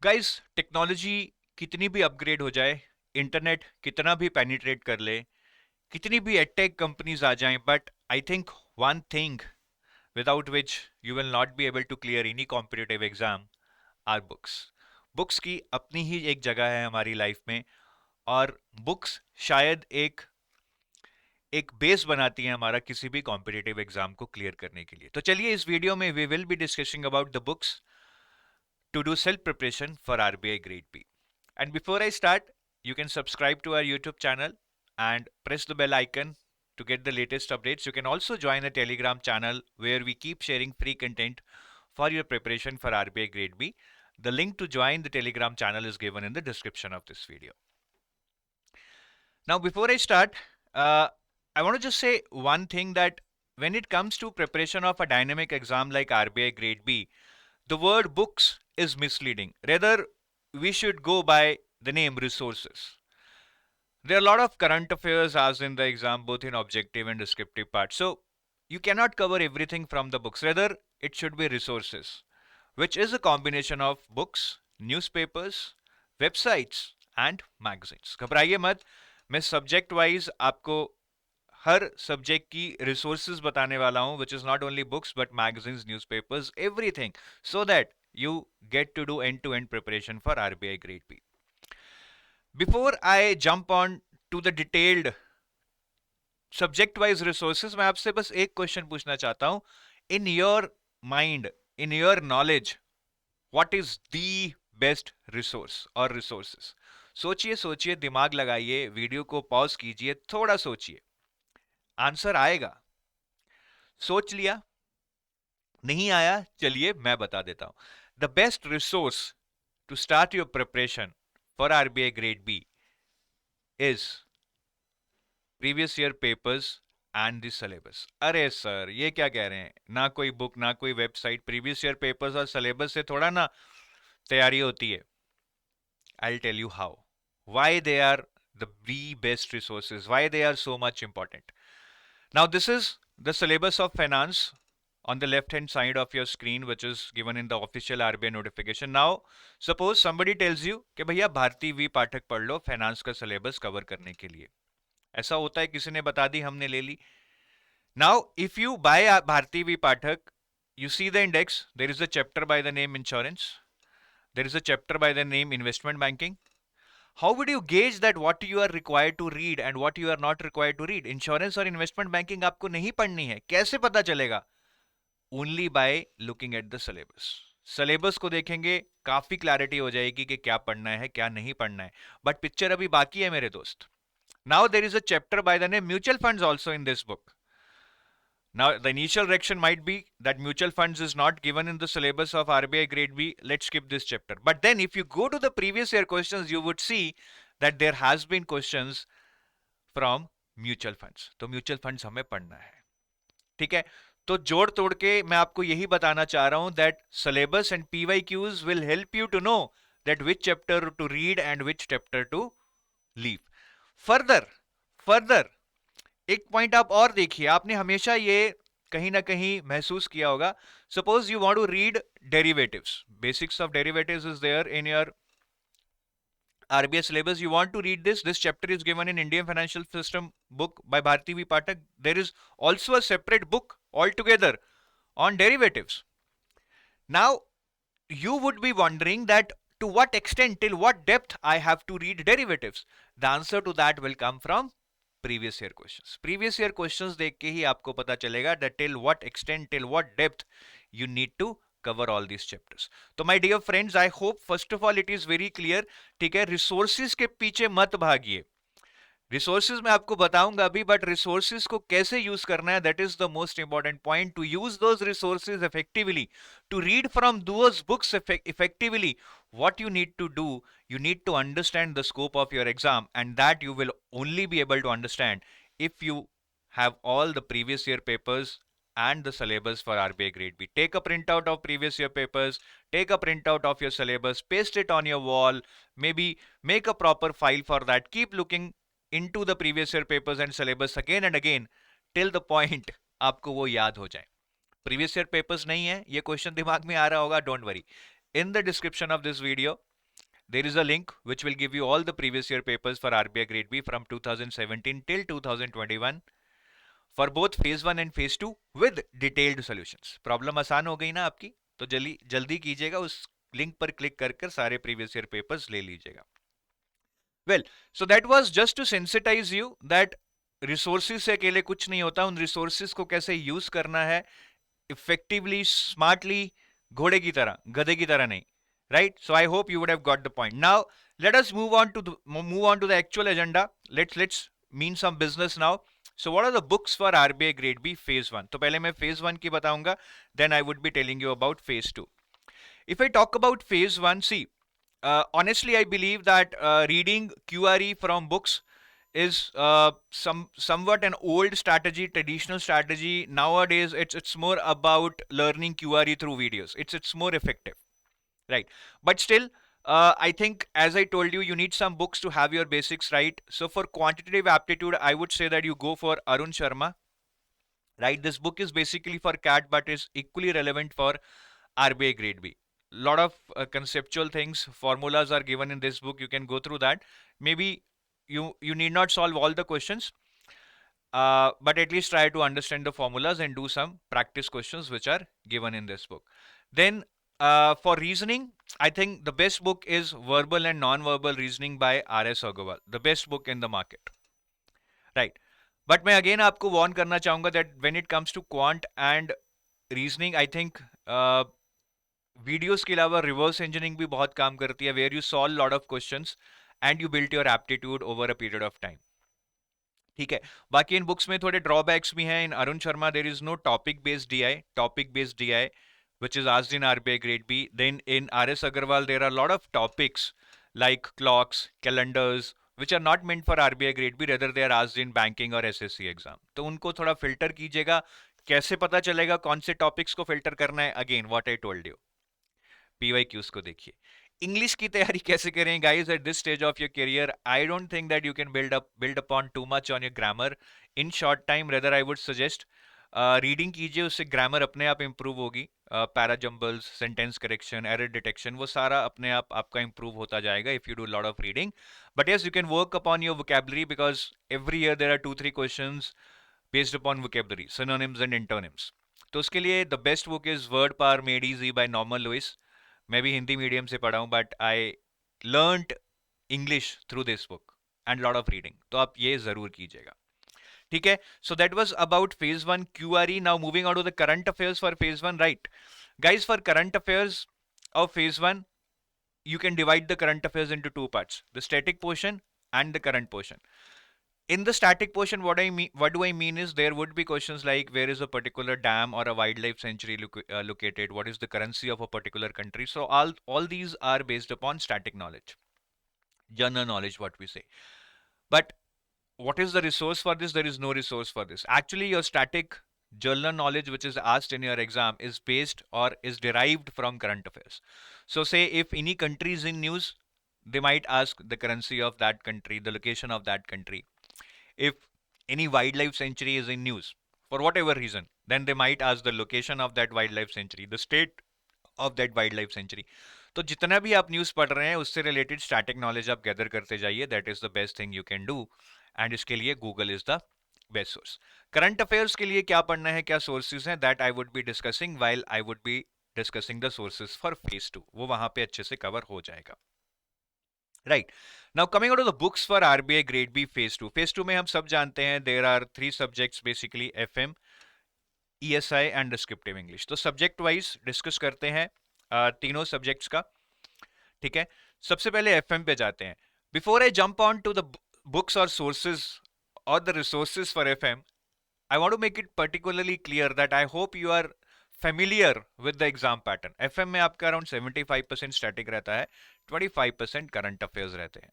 Guys, technology कितनी भी upgrade हो जाए, इंटरनेट कितना भी पेनिट्रेट कर ले, कितनी भी एडटेक कंपनीज आ जाएं, but I think one thing without which you will not be able to clear any competitive exam are books. Books की अपनी ही एक जगह है हमारी लाइफ में, और बुक्स शायद एक एक बेस बनाती है हमारा किसी भी कॉम्पिटिटिव एग्जाम को क्लियर करने के लिए। तो चलिए, इस वीडियो में we will be discussing about the books to do self preparation for RBI Grade B. And before I start, you can subscribe to our YouTube channel and press the bell icon to get the latest updates. You can also join the Telegram channel where we keep sharing free content for your preparation for RBI Grade B. The link to join the Telegram channel is given in the description of this video. Now, before I start, I want to just say one thing, that when it comes to preparation of a dynamic exam like RBI Grade B, the word books is misleading. Rather, we should go by the name resources. There are a lot of current affairs asked in the exam, both in objective and descriptive parts. So, you cannot cover everything from the books. Rather, it should be resources, which is a combination of books, newspapers, websites and magazines. घबराइए मत, मैं subject wise आपको हर subject की resources बताने वाला हूं, which is not only books but magazines, newspapers, everything, so that you get to do end-to-end preparation for RBI Grade B. Before I jump on to the detailed subject wise resources, मैं आपसे बस एक question पूछना चाहता हूं. In your mind, in your knowledge, what is the best resource और resources? सोचिए सोचिए, दिमाग लगाइए, वीडियो को पॉज कीजिए, थोड़ा सोचिए, आंसर आएगा. सोच लिया? नहीं आया? चलिए मैं बता देता हूं. The best resource to start your preparation for RBI grade B is previous year papers and the syllabus. अरे सर, ये क्या कह रहे हैं? ना कोई बुक, ना कोई वेबसाइट, प्रीवियस ईयर पेपर्स और सिलेबस से थोड़ा ना तैयारी होती है. I tell you how, why they are the best resources, why they are so much important. Now, this is the syllabus of finance on the left hand side of your screen, which is given in the official RBI notification. Now, suppose somebody tells you कि भैया Bharti we पाठक पढ़ लो finance का syllabus cover करने के लिए. ऐसा होता है, किसी ने बता दी, हमने ले ली. Now, if you buy Bharti V Pathak, you see the index. There is a chapter by the name insurance. There is a chapter by the name investment banking. How would you gauge that what you are required to read and what you are not required to read? Insurance और investment banking आपको नहीं पढ़नी है, कैसे पता चलेगा? Only by looking at the syllabus. Syllabus को देखेंगे, काफी क्लैरिटी हो जाएगी कि क्या पढ़ना है, क्या नहीं पढ़ना है. बट पिक्चर अभी बाकी है मेरे दोस्त. Now there is a chapter by the name mutual funds also in this book. Now, the initial reaction might be that mutual funds is not given in the syllabus of RBI Grade B. Let's skip this chapter. But then, if you go to the previous year questions, you would see that there has been questions from mutual funds. तो mutual funds हमें पढ़ना है, ठीक है? तो जोड़ तोड़ के मैं आपको यही बताना चाह रहा हूं that syllabus and PYQs will help you to know that which chapter to read and which chapter to leave. Further, एक पॉइंट आप और देखिए, आपने हमेशा ये कहीं ना कहीं महसूस किया होगा. Suppose you want to read derivatives, basics of derivatives is there in your RBI syllabus. You want to read this chapter is given in Indian Financial System book by Bharti V Pathak. There is also a separate book altogether on derivatives. Now, you would be wondering that to what extent, till what depth I have to read derivatives. The answer to that will come from previous year questions. Previous year questions देख के ही आपको पता चलेगा that till what extent, till what depth you need to cover all these chapters. तो my dear friends, I hope first of all it is very clear. ठीक है, resources के पीछे मत भागिए. रिसोर्सेज मैं आपको बताऊंगा अभी, बट रिसोर्सेज को कैसे यूज करना है, that is the most important point. To use those resources effectively, to read from those books effectively, what you need to do, you need to understand the scope of your exam, and that you will only be able to understand if you have all the previous year papers and the syllabus for RBI Grade B. Take a printout of previous year papers, take a printout of your syllabus, paste it on your wall, maybe make a proper file for that. Keep looking into the previous year papers and syllabus again and again till the point आपको वो याद हो जाए. Previous year papers नहीं है, ये question दिमाग में आ रहा होगा, don't worry. In the description of this video, there is a link which will give you all the previous year papers for RBI Grade B from 2017 till 2021 for both phase 1 and phase 2 with detailed solutions. Problem आसान हो गई ना आपकी? तो जल्दी जल्दी कीजिएगा, उस लिंक पर क्लिक कर कर सारे प्रीवियस ईयर पेपर्स ले लीजिएगा. Well, so that was just to sensitize you that resources से अकेले कुछ नहीं होता, उन रिसोर्सेज को कैसे यूज करना है इफेक्टिवली, स्मार्टली, घोड़े की तरह, गधे की तरह नहीं. Right? So I hope you would have got the point. Now let us move on to the actual agenda. Let's mean some business now. So what are the books for RBI Grade B phase 1? तो पहले मैं phase 1 की बताऊंगा, then I would be telling you about phase 2. If I talk about phase 1, see, honestly I believe that reading QRE from books is somewhat an old strategy, traditional strategy. Nowadays it's more about learning QRE through videos. It's more effective. Right. But still, I think, as I told you, you need some books to have your basics right. So for quantitative aptitude, I would say that you go for Arun Sharma. Right. This book is basically for CAT, but is equally relevant for RBI Grade B. Lot of conceptual things, formulas are given in this book. You can go through that. Maybe you need not solve all the questions, but at least try to understand the formulas and do some practice questions which are given in this book. Then for reasoning, I think the best book is Verbal and Non-Verbal Reasoning by R.S. Agarwal. The best book in the market. Right. But मैं again आपको warn करना चाहूँगा that when it comes to quant and reasoning, I think videos के अलावा reverse engineering भी बहुत काम करती है, where you solve lot of questions and you build your aptitude over a period of time. ठीक है. बाकी इन बुक्स में थोड़े ड्रॉबैक्स भी हैं. In Arun Sharma there is no topic based DI which is asked in RBI Grade B. Then in RS Agarwal there are a lot of topics like clocks, calendars, which are not meant for RBI Grade B, rather they are asked in banking or SSC exam. तो उनको थोड़ा filter कीजिएगा. कैसे पता चलेगा कौन से topics को फिल्टर करना है? Again what I told you, PYQs को देखिए. इंग्लिश की तैयारी कैसे करें guys at this stage of your career? I don't think that you can build upon too much on your grammar in short time. Rather I would suggest reading कीजिए, उससे grammar अपने आप इंप्रूव होगी. Parajumbles, sentence correction, error detection, वो सारा अपने आप आपका इंप्रूव होता जाएगा if you do lot of reading. But yes, you can work upon your vocabulary because every year there are 2-3 questions based upon vocabulary, synonyms and antonyms. तो उसके लिए the best book is Word Power Made Easy by Norman Lewis. मैं भी Hindi medium से पढ़ा हूँ, but I learned English through this book and lot of reading. तो आप ये जरूर कीजिएगा. ठीक है. So that was about phase 1 QRE. Now moving on to the current affairs for phase 1. Right guys, for current affairs of phase 1, you can divide the current affairs into two parts: the static portion and the current portion. In the static portion, what do I mean is there would be questions like where is a particular dam or a wildlife sanctuary located, what is the currency of a particular country. So all these are based upon static knowledge, general knowledge, what we say. But what is the resource for this? There is no resource for this. Actually, your static general knowledge which is asked in your exam is based or is derived from current affairs. So say if any country is in news, they might ask the currency of that country, the location of that country. If any wildlife sanctuary is in news for whatever reason, then they might ask the location of that wildlife sanctuary, the state of that wildlife sanctuary. तो जितना भी आप news पढ़ रहे हैं उससे related static knowledge आप gather करते जाइए. That is the best thing you can do, and इसके लिए Google is the best source. Current affairs के लिए क्या पढ़ना है, क्या सोर्सेज हैं, that I would be discussing while I would be discussing the sources for phase 2. वो वहां पे अच्छे से कवर हो जाएगा. Right. Now coming to the books for RBI Grade B phase 2. phase 2 में हम सब जानते हैं there are 3 subjects basically, FM, ESI and descriptive English. तो सब्जेक्ट वाइज डिस्कस करते हैं तीनों सब्जेक्ट्स का. ठीक है. सबसे पहले FM पे जाते हैं. Before I jump on to the books or sources or the resources for FM, I want to make it particularly clear that I hope you are familiar with the exam pattern. FM में आपका around 75% static रहता है, 25% current affairs रहते हैं.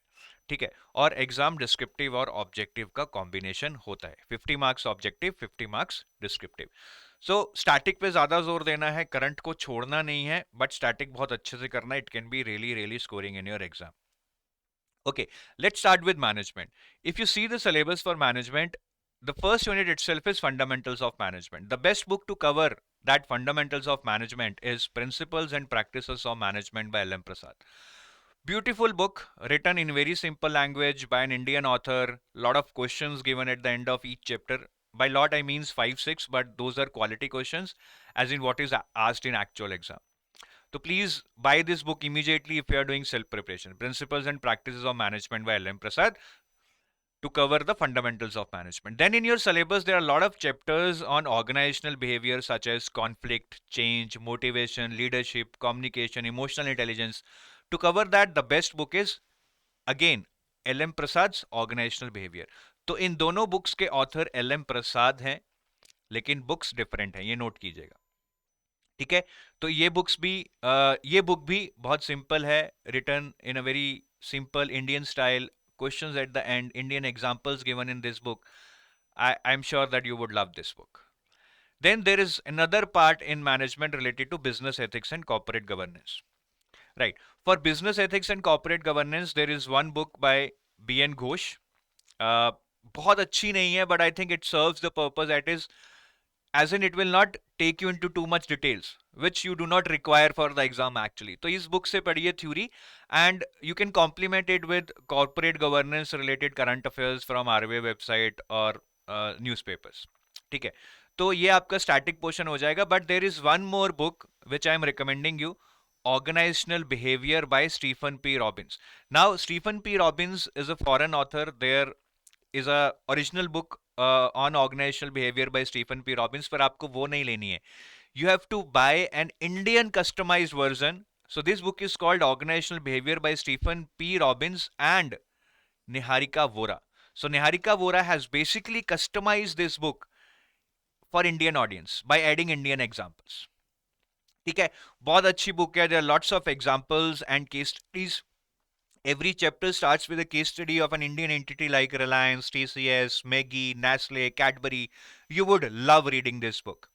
ठीक है. और exam descriptive और ऑब्जेक्टिव का कॉम्बिनेशन होता है. 50 marks objective, 50 marks descriptive. So static पे ज्यादा जोर देना है, करंट को छोड़ना नहीं है, बट स्टैटिक बहुत अच्छे से करना है. It can be really scoring in your exam. Okay, let's start with management. If you see the syllabus for management, the first unit itself is fundamentals of management. The best book to cover that fundamentals of management is Principles and Practices of Management by L.M. Prasad. Beautiful book written in very simple language by an Indian author. Lot of questions given at the end of each chapter. By lot I means 5 6, but those are quality questions, as in what is asked in actual exam. So please buy this book immediately if you are doing self preparation. Principles and Practices of Management by L.M. Prasad, to cover the fundamentals of management. Then in your syllabus, there are a lot of chapters on organizational behavior such as conflict, change, motivation, leadership, communication, emotional intelligence. To cover that, the best book is again L.M. Prasad's Organizational Behavior. तो इन दोनों books के author L.M. प्रसाद हैं, लेकिन books different हैं, ये note कीजिएगा. ठीक है, तो ये बुक भी बहुत सिंपल है, written in a very simple Indian style, questions at the end, Indian examples given in this book. I'm sure that you would love this book. Then there is another part in management related to business ethics and corporate governance. Right. For business ethics and corporate governance, there is one book by B.N. Ghosh. बहुत अच्छी नहीं है, but I think it serves the purpose. That is, as in it will not take you into too much details which you do not require for the exam actually. तो इस book से पढ़िए theory and you can complement it with corporate governance related current affairs from RBI website or newspapers. ठीक है, तो ये आपका static portion हो जाएगा. But there is one more book which I am recommending you, Organizational Behavior by Stephen P. Robbins. Now Stephen P. Robbins is a foreign author. There is a original book on organizational behavior by Stephen P. Robbins, पर आपको वो नहीं लेनी है. You have to buy an Indian customized version. So this book is called Organizational Behavior by Stephen P. Robbins and Niharika Vora. So Niharika Vora has basically customized this book for Indian audience by adding Indian examples. ठीक है, बहुत अच्छी book है. There are lots of examples and case studies. Every chapter starts with a case study of an Indian entity like Reliance, TCS, Maggi, Nestle, Cadbury. You would love reading this book.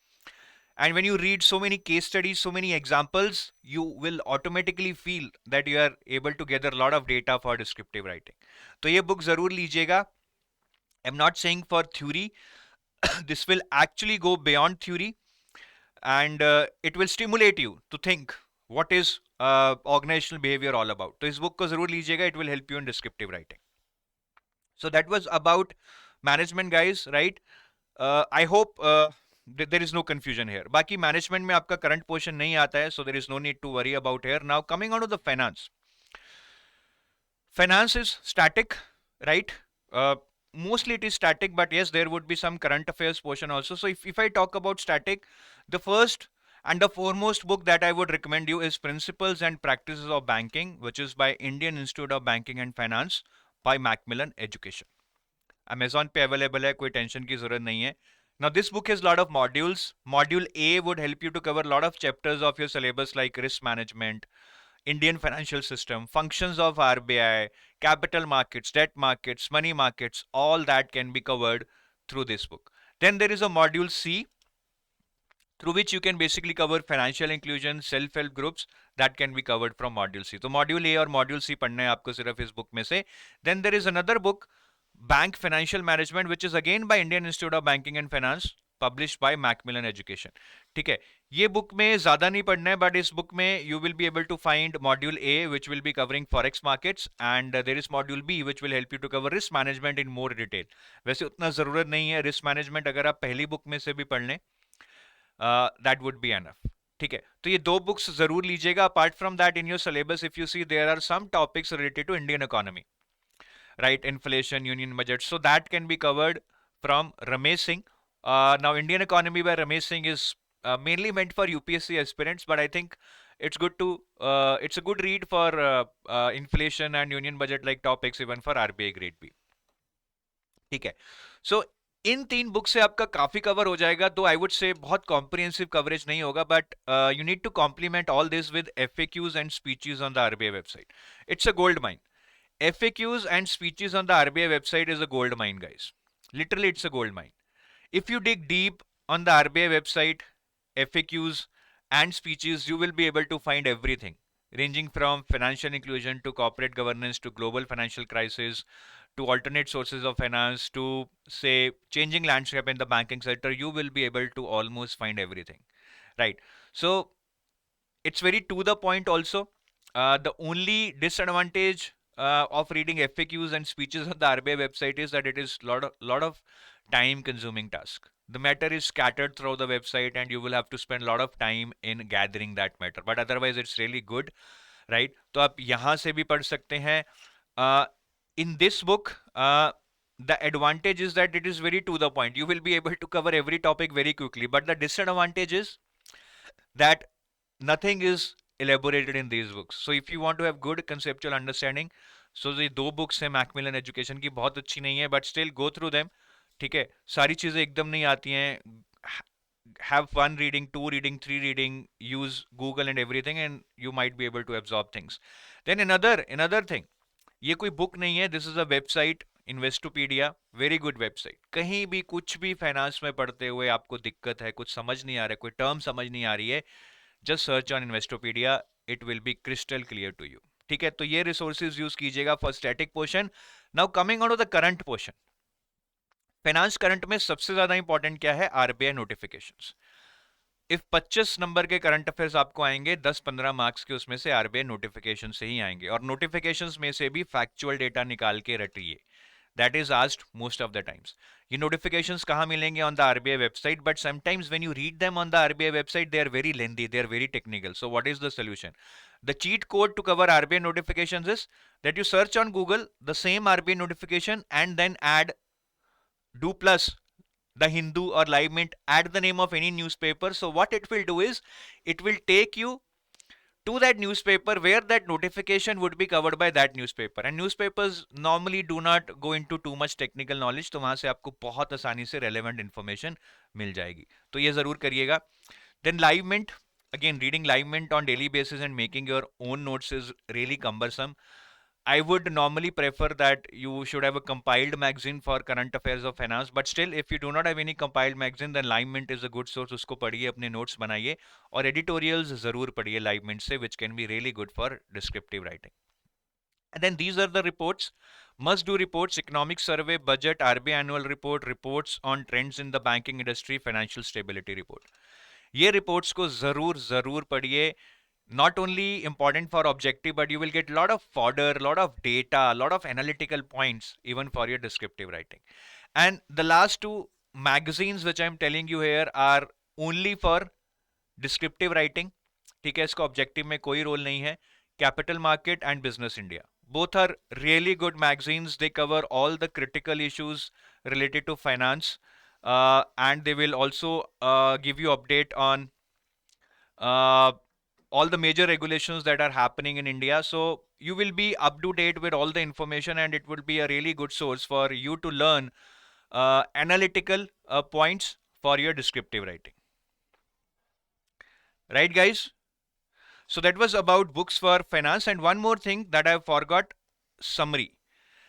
And when you read so many case studies, so many examples, you will automatically feel that you are able to gather a lot of data for descriptive writing. तो ये book जरूर लीजिएगा. I'm not saying for theory. This will actually go beyond theory, and it will stimulate you to think what is organizational behavior all about. तो इस book को जरूर लीजिएगा. It will help you in descriptive writing. So that was about management, guys, right? I hope there is no confusion here. बाकी management में आपका current portion नहीं आता है, so there is no need to worry about here. Now coming on to the finance. Finance is static, right? Mostly it is static, but yes, there would be some current affairs portion also. So if I talk about static, the first and the foremost book that I would recommend you is Principles and Practices of Banking, which is by Indian Institute of Banking and Finance by Macmillan Education. Amazon पे available है, कोई tension की जरूरत नहीं है. Now this book has a lot of modules. Module A would help you to cover a lot of chapters of your syllabus like risk management, Indian financial system, functions of RBI, capital markets, debt markets, money markets, all that can be covered through this book. Then there is a module C, through which you can basically cover financial inclusion, self-help groups, that can be covered from module C. तो module A और module C पढ़ना है आपको सिर्फ इस book में से. Then there is another book, Bank Financial Management, which is again by Indian Institute of Banking and Finance, published by Macmillan Education. ठीक है, ये बुक में ज्यादा नहीं पढ़ना है, but इस बुक में you will be able to find module A, which will be covering forex markets, and there is module B, which will help you to cover risk management in more detail. वैसे उतना जरूरत नहीं है risk management, अगर आप पहली book में से भी पढ़ लें, that would be enough. ठीक है, तो ये दो बुक्स जरूर लीजिएगा. Apart from that, in your syllabus, if you see, there are some topics related to Indian economy, right? Inflation, union budget, so that can be covered from Ramesh Singh. Now Indian economy by Ramesh Singh is mainly meant for UPSC aspirants, but I think it's good to it's a good read for inflation and union budget like topics even for RBI grade B. ठीक है, so इन तीन book से आपका काफी cover हो जाएगा. तो आई would से बहुत कॉम्प्रिहेंसिव कवरेज नहीं होगा, but you need to complement all this with FAQs and speeches on the RBI website. It's a gold mine. FAQs and speeches on the RBI website is a gold mine, guys. Literally, it's a gold mine. If you dig deep on the RBI website, FAQs and speeches, you will be able to find everything, ranging from financial inclusion to corporate governance to global financial crisis to alternate sources of finance to, say, changing landscape in the banking sector. You will be able to almost find everything, right? So it's very to the point also. The only disadvantage of reading FAQs and speeches on the RBI website is that it is lot of time consuming task. The matter is scattered through the website and you will have to spend a lot of time in gathering that matter. But otherwise it's really good, right? तो आप यहाँ से भी पढ़ सकते हैं. uh, in this book, the advantage is that it is very to the point. You will be able to cover every topic very quickly. But the disadvantage is that nothing is elaborated in these books. So if you want to have good conceptual understanding, so ये दो books हैं Macmillan education की, बहुत अच्छी नहीं है but still go through them. ठीक है, सारी चीजें एकदम नहीं आती हैं. Have one reading, two reading, three reading, use Google and everything and you might be able to absorb things. Then another thing, ये कोई बुक नहीं है, this is a website, Investopedia. Very good website. कहीं भी कुछ भी finance में पढ़ते हुए आपको दिक्कत है, कुछ समझ नहीं आ रहा है, कोई टर्म समझ नहीं आ रही है, just search on Investopedia, it will be crystal clear to you. ठीक है, तो ये रिसोर्सेज यूज कीजिएगा for static portion. Now coming on to the current portion. Finance current में सबसे ज्यादा इंपॉर्टेंट क्या है? RBI notifications. इफ 25 नंबर के करंट अफेयर्स आपको आएंगे, 10-15 मार्क्स के उसमें से आरबीआई नोटिफिकेशन से ही आएंगे. और नोटिफिकेशंस में से भी फैक्चुअल डेटा निकाल के रटिए. That is asked most of the times. ये notifications कहाँ मिलेंगे? On the RBI website. But sometimes when you read them on the RBI website, they are very lengthy, they are very technical. So what is the solution? The cheat code to cover RBI notifications is that you search on Google the same RBI notification and then add do plus the Hindu or Live Mint, add the name of any newspaper. So what it will do is it will take you to that newspaper where that notification would be covered by that newspaper. And newspapers normally do not go into too much technical knowledge, तो वहां से आपको बहुत आसानी से relevant information मिल जाएगी. तो ये जरूर करिएगा. Then Live Mint, again reading Live Mint on daily basis and making your own notes is really cumbersome. I would normally prefer that you should have a compiled magazine for current affairs of finance, but still if you do not have any compiled magazine, then Live Mint is a good source. उसको पढ़िए, अपने notes बनाइए और editorials जरूर पढ़िए Live Mint से, which can be really good for descriptive writing. And then these are the reports. Must do reports: economic survey, budget, RBI annual report, reports on trends in the banking industry, financial stability report. ये reports को जरूर जरूर पढ़िए. Not only important for objective, but you will get a lot of fodder, a lot of data, a lot of analytical points even for your descriptive writing. And the last two magazines which I am telling you here are only for descriptive writing. ठीक है, इसका objective में कोई role नहीं है. Capital Market and Business India, both are really good magazines. They cover all the critical issues related to finance, and they will also give you update on uh, all the major regulations that are happening in India. So you will be up to date with all the information and it will be a really good source for you to learn analytical points for your descriptive writing. Right, guys? So that was about books for finance. And one more thing that I forgot, summary.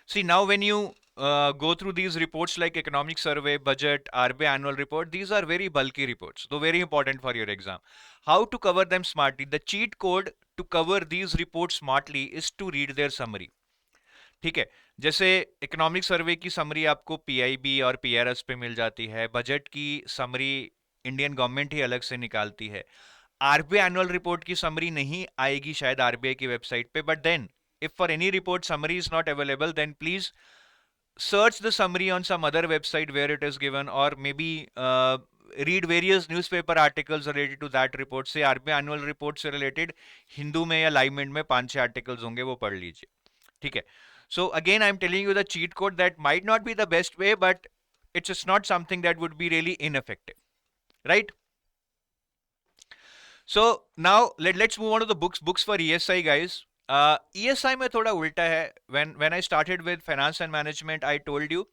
See, now when you go through these reports like economic survey, budget, RBI annual report, these are very bulky reports, though very important for your exam. How to cover them smartly? The cheat code to cover these reports smartly is to read their summary. ठीक है, जैसे economic survey की summary आपको PIB और PRS पे मिल जाती है, budget की समरी इंडियन गवर्नमेंट ही अलग से निकालती है, आरबीआई एनुअल रिपोर्ट की समरी नहीं आएगी शायद आरबीआई की वेबसाइट पे, but then if for any report summary is not available, then please search the summary on some other website where it is given, or maybe read various newspaper articles related to that report. से RBI annual report से related Hindu में या live mint में 5-6 articles होंगे, वो पढ़ लीजिए. ठीक है, so again I'm telling you the cheat code that might not be the best way, but it's just not something that would be really ineffective, right? So now let's move on to the books for ESI, guys. ESI में थोड़ा उल्टा है. When I started with finance and management, I told you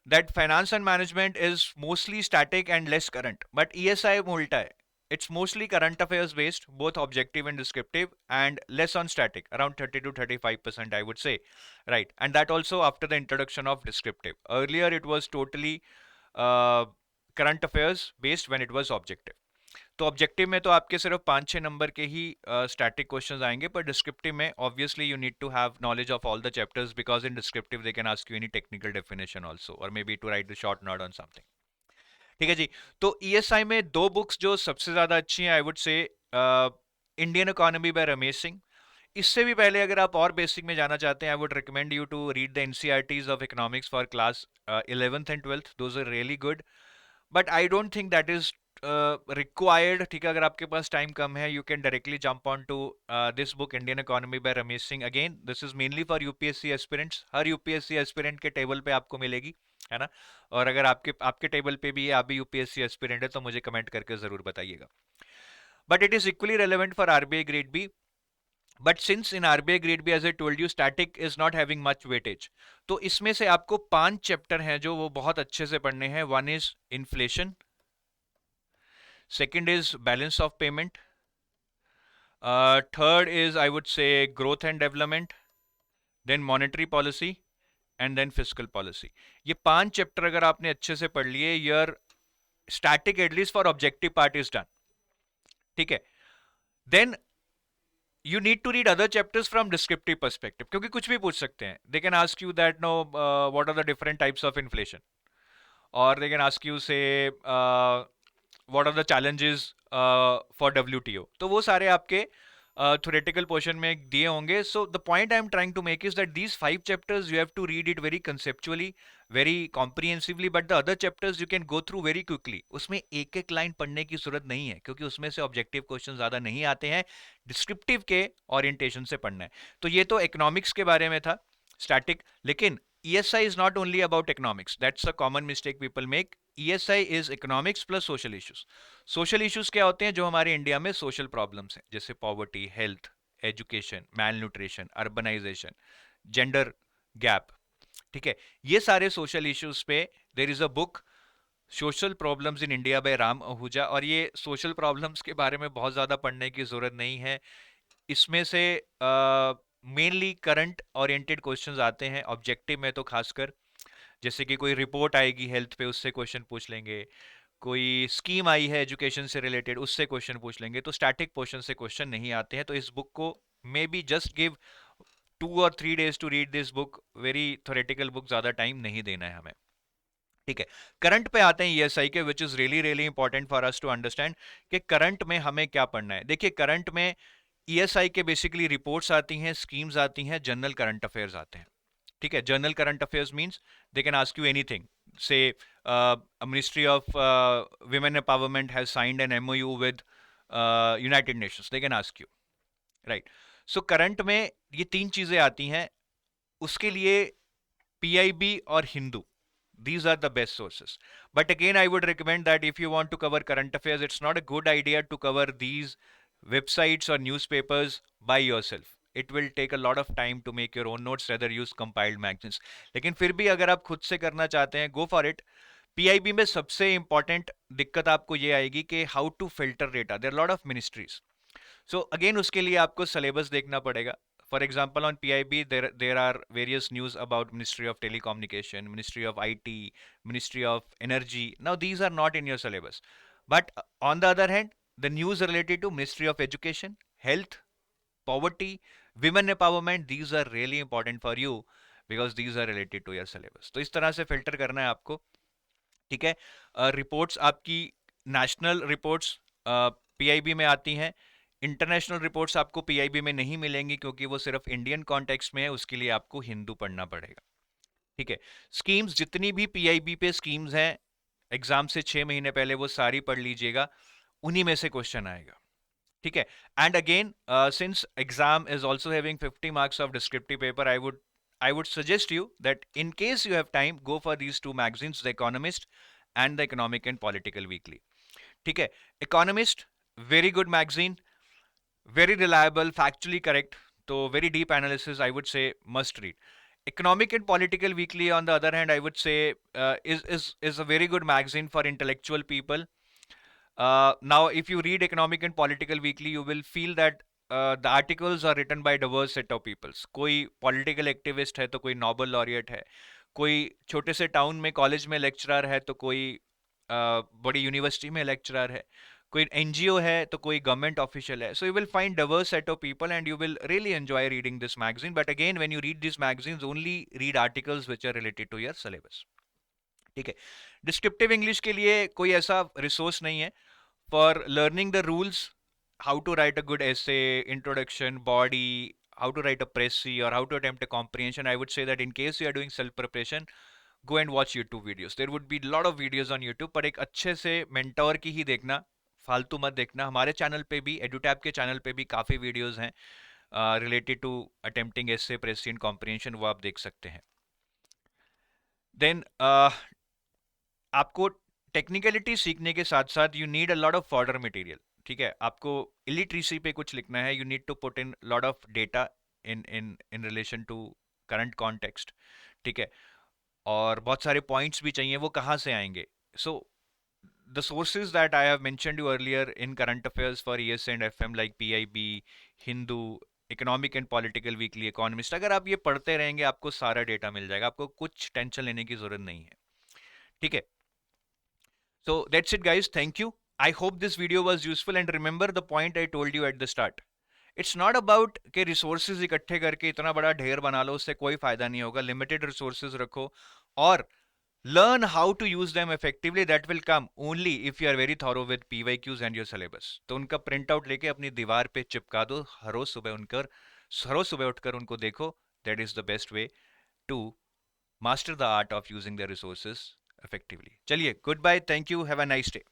that finance and management is mostly static and less current. But ESI में उल्टा है. It's mostly current affairs based, both objective and descriptive, and less on static, around 30 to 35%, I would say, right? And that also after the introduction of descriptive. Earlier, it was totally current affairs based when it was objective. तो objective में तो आपके सिर्फ 5-6 number के ही static questions आएंगे, पर descriptive में obviously you need to have knowledge of all the chapters, because in descriptive they can ask you any technical definition also, और maybe to write the short note on something. ठीक है जी. तो ESI में दो books जो सबसे ज्यादा अच्छी हैं, आई वुड से Indian economy by Ramesh Singh. इससे भी पहले अगर आप और बेसिक में जाना चाहते हैं, I would recommend you to read the NCERTs of economics for class 11th and 12th, those are really good, but I don't think that is required. ठीक है, अगर आपके पास टाइम कम है, you can directly jump on to this book Indian economy by Ramesh Singh. Again this is mainly for UPSC aspirants, हर UPSC aspirant के table पे आपको मिलेगी, है ना। और अगर आपके आपके टेबल पे भी है, आप भी यूपीएससी एस्पिरेंट है, तो मुझे कमेंट करके जरूर बताइएगा। But it is equally relevant for RBI grade B. But since in RBI grade B, as I told you, static is not having much weightage, तो इसमें से आपको 5 चैप्टर हैं जो वो बहुत अच्छे से पढ़ने हैं। One is inflation, second is balance of payment, third is I would say growth and development, then monetary policy and then fiscal policy. ये 5 चैप्टर अगर आपने अच्छे से पढ़ लिए, your static at least for objective part is done. ठीक है, then you need to read other chapters from descriptive perspective, क्योंकि कुछ भी पूछ सकते हैं। they can ask you that no what are the different types of inflation, or they can ask you say what are the challenges for WTO, तो वो सारे आपके theoretical portion में दिए होंगे। so the point I am trying to make is that these 5 chapters you have to read it very conceptually, very comprehensively, but the other chapters you can go through very quickly। उसमें एक एक line पढ़ने की जरूरत नहीं है, क्योंकि उसमें से ऑब्जेक्टिव क्वेश्चन ज्यादा नहीं आते हैं, डिस्क्रिप्टिव के ओरिएंटेशन से पढ़ना है। तो ये तो इकोनॉमिक्स के बारे में था, स्टैटिक। लेकिन ESI is not only about economics, that's a common mistake people make। ESI is economics plus social issues। Social issues क्या होते हैं? जो हमारे इंडिया में सोशल प्रॉब्लम्स हैं, जैसे poverty, health, education, malnutrition, urbanisation, gender gap. ठीक है, ये सारे सोशल इश्यूज पे there is a book social problems in India by Ram Ahuja. और ये सोशल प्रॉब्लम्स के बारे में बहुत ज़्यादा पढ़ने की ज़रूरत नहीं है, इसमें से मेनली करंट ओरिएंटेड क्वेश्चंस आते हैं ऑब्जेक्टिव में, तो खासकर जैसे कि कोई रिपोर्ट आएगी हेल्थ पे, उससे क्वेश्चन पूछ लेंगे, कोई स्कीम आई है एजुकेशन से रिलेटेड, उससे क्वेश्चन पूछ लेंगे। तो स्टैटिक पोर्शन से क्वेश्चन नहीं आते हैं। तो इस बुक को maybe just give 2 or 3 days to read this book, very theoretical book, ज्यादा टाइम नहीं देना है हमें। ठीक है, करंट पे आते हैं ईएसआई के, which is really really important for us to understand कि करंट में हमें क्या पढ़ना है। देखिए, करंट में ईएसआई के बेसिकली रिपोर्ट्स आती हैं, स्कीम्स आती हैं, जनरल करंट अफेयर्स आते हैं। ठीक है, general current affairs means they can ask you anything. Say ministry of women empowerment has signed an MoU with United Nations, they can ask you, right. So current में ये 3 चीजें आती हैं, उसके लिए पीआईबी और Hindu, these are the best sources। but again I would recommend that if you want to cover current affairs, it's not a good idea to cover these websites or newspapers by yourself। it will take a lot of time to make your own notes, rather use compiled magazines। लेकिन फिर भी अगर आप खुद से करना चाहते हैं, go for it। पीआईबी में सबसे इंपॉर्टेंट दिक्कत आपको ये आएगी कि how to filter data, there are lot of ministries. So again उसके लिए आपको सिलेबस देखना पड़ेगा। For example, on PIB, there are various news about Ministry of Telecommunication, Ministry of IT, Ministry of Energy. Now, these are not in your syllabus. But on the other hand, the news related to Ministry of Education, Health, Poverty, Women Empowerment, these are really important for you because these are related to your syllabus। तो इस तरह से filter करना है आपको। ठीक है, reports आपकी नेशनल रिपोर्ट्स पीआईबी में आती हैं, इंटरनेशनल रिपोर्ट्स आपको पीआईबी में नहीं मिलेंगी, क्योंकि वो सिर्फ इंडियन कॉन्टेक्स्ट में है, उसके लिए आपको हिंदू पढ़ना पड़ेगा। ठीक है, स्कीम्स जितनी भी पीआईबी पे स्कीम्स हैं, एग्जाम से 6 महीने पहले वो सारी पढ़ लीजिएगा, उन्हीं में से क्वेश्चन आएगा। ठीक है, and again since exam is also having 50 marks of descriptive paper, I would suggest you that in case you have time, go for these 2 magazines, The Economist and The Economic and Political Weekly। ठीक है, Economist, very good magazine, very reliable, factually correct, तो very deep analysis, I would say must read। Economic and Political Weekly, on the other hand, I would say is a very good magazine for intellectual people। now if you read Economic and Political Weekly, you will feel that the articles are written by diverse set of peoples। कोई political activist है, तो कोई Nobel laureate है, कोई छोटे से town में college में लेक्चरर है, तो कोई बड़ी यूनिवर्सिटी में लेक्चरर है, कोई एनजीओ है, तो कोई गवर्नमेंट ऑफिशियल है। So you will find diverse set of people and you will really enjoy reading this magazine। but again, when you read these magazines, only read articles which are related to your syllabus। ठीक है, descriptive English के लिए कोई ऐसा resource नहीं है। For learning the rules, how to write a good essay, introduction, body, how to write a Pressy or how to attempt a comprehension, I would say that in case you are doing self preparation, go and watch YouTube videos. There would be a lot of videos on YouTube, पर एक अच्छे से mentor की ही देखना, फालतू मत देखना. हमारे चैनल पे भी, EduTab के चैनल पे भी काफ़ी वीडियोस हैं related to attempting essay, precis and comprehension, वो आप देख सकते हैं. देन आपको टेक्निकलिटी सीखने के साथ साथ you need a lot of fodder material. ठीक है, आपको इलिटरेसी पे कुछ लिखना है, you need to put in lot of data in in in relation to current context. ठीक है, और बहुत सारे पॉइंट्स भी चाहिए, वो कहाँ से आएंगे? सो the sources that I have mentioned you earlier in current affairs for ES and FM like PIB, Hindu, economic and political weekly, economist, अगर आप ये पढ़ते रहेंगे आपको सारा डेटा मिल जाएगा, आपको कुछ टेंशन लेने की जरूरत नहीं है. ठीक है, so that's it guys, thank you. I hope this video was useful and remember the point I told you at the start. It's not about कि resources इकट्ठे करके इतना बड़ा ढेर बना लो, उससे कोई फायदा नहीं होगा. Limited resources रखो और learn how to use them effectively. That will come only if you are very thorough with PYQs and your syllabus. तो उनका प्रिंट आउट लेके अपनी दीवार पे चिपका दो, हर रोज सुबह उठकर उनको देखो. That is the best way to master the art of using the resources effectively. चलिए, goodbye, thank you, have a nice day.